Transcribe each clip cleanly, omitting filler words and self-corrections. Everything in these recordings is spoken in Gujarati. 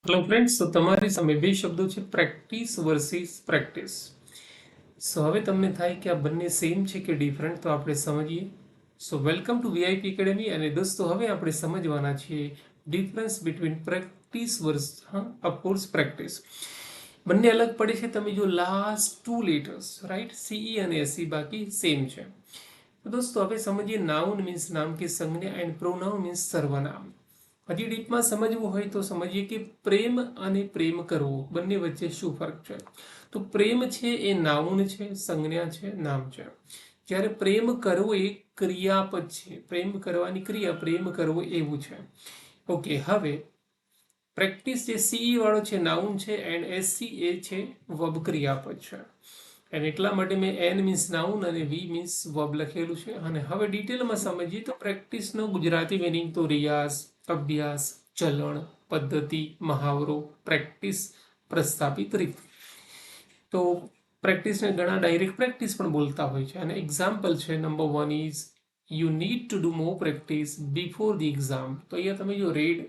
હેલો ફ્રેન્ડ્સ, તો તમારી સામે બે શબ્દો છે, પ્રેક્ટિસ વર્સિસ પ્રેક્ટિસ. સો હવે તમને થાય કે આ બંને સેમ છે કે ડિફરન્ટ, તો આપણે સમજીએ. So welcome to VIP academy. અને દોસ્તો હવે આપણે સમજવાના છીએ difference between practice versus of course practice. બંને અલગ પડે છે. તમે જો last two letters right, C E અને એસઈ બાકી સેમ છે. તો દોસ્તો હવે સમજીએ નાઉન મીન્સ નામ કે સંજ્ઞા એન્ડ પ્રોનાઉન મીન્સ સર્વનામ. હજી ડીપમાં સમજવું હોય તો સમજીએ કે પ્રેમ અને પ્રેમ કરવો બંને વચ્ચે શું ફરક છે. તો પ્રેમ છે એ નાઉન છે, સંજ્ઞા છે, નામ છે. જ્યારે પ્રેમ કરવો એ ક્રિયાપદ છે. પ્રેમ કરવાની ક્રિયા પ્રેમ કરવો એવું છે. ઓકે, હવે પ્રેક્ટિસ જે સીઈ વાળો છે નાઉન છે એન્ડ એસસી એ છે વબ ક્રિયાપદ છે. અને એટલા માટે મેં એન મીન્સ નાઉન અને વી મીન્સ વબ લખેલું છે. અને હવે ડિટેલમાં સમજીએ તો પ્રેક્ટિસનો ગુજરાતી મિનિંગ તો રિયાઝ, અભ્યાસ, ચલણ, પદ્ધતિ, મહાવરો, પ્રેક્ટિસ, પ્રસ્થાપિત રીત. તો પ્રેક્ટિસને ઘણા ડાયરેક્ટ પ્રેક્ટિસ પણ બોલતા હોય છે. અને એક્ઝામ્પલ છે, number 1 is you need to do more practice before the exam. તો અહીંયા તમે જો રેડ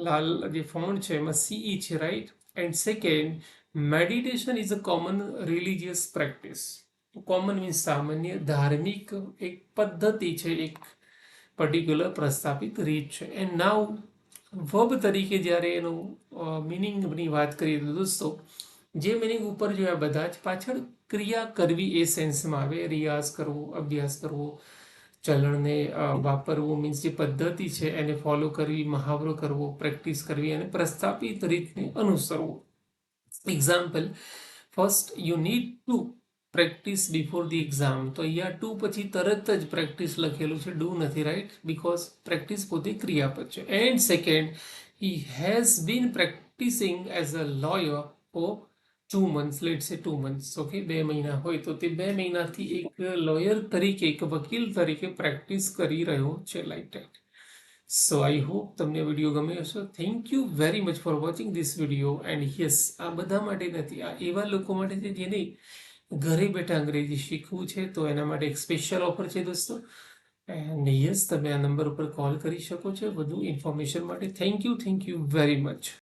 લાલ જે ફોન્ટ છે એમાં સીઈ છે right. And second, meditation is a common religious practice. Common means સામાન્ય, ધાર્મિક એક પદ્ધતિ છે, એક પર્ટિક્યુલર પ્રસ્થાપિત રીત છે. એન્ડ નાઉ વર્બ તરીકે જ્યારે એનું મિનિંગની વાત કરીએ તો દોસ્તો જે મિનિંગ ઉપર જોયા બધા જ પાછળ ક્રિયા કરવી એ સેન્સમાં આવે. રિયાઝ કરવો, અભ્યાસ કરવો, ચલણને વાપરવું મીન્સ જે પદ્ધતિ છે એને ફોલો કરવી, મહાવરો કરવો, પ્રેક્ટિસ કરવી અને પ્રસ્થાપિત રીતને અનુસરવું. Example, first you need to practice before the exam. તો અહીંયા ટુ પછી તરત જ પ્રેક્ટિસ લખેલું છે, ડુ નથી રાઈટ, બિકોઝ પ્રેક્ટિસ પોતે ક્રિયાપદ છે. And second, he has been practising as a lawyer for 2 months, let's say 2 months. Okay, 2 મહિના હોય તો તે 2 મહિનાથી એક લોયર તરીકે, એક વકીલ તરીકે પ્રેક્ટિસ કરી રહ્યો છે, like that. So I hope તમને વિડીયો ગમે હશે. Thank you very much for watching this video. And yes, આ બધા માટે નથી, આ એવા લોકો માટે છે જેને ઘરે બેઠા અંગ્રેજી શીખવું છે. તો એના માટે એક સ્પેશિયલ ઓફર છે દોસ્તો. એન્ડ યસ, તમે આ નંબર ઉપર કોલ કરી શકો છો વધુ ઇન્ફોર્મેશન માટે. Thank you very much.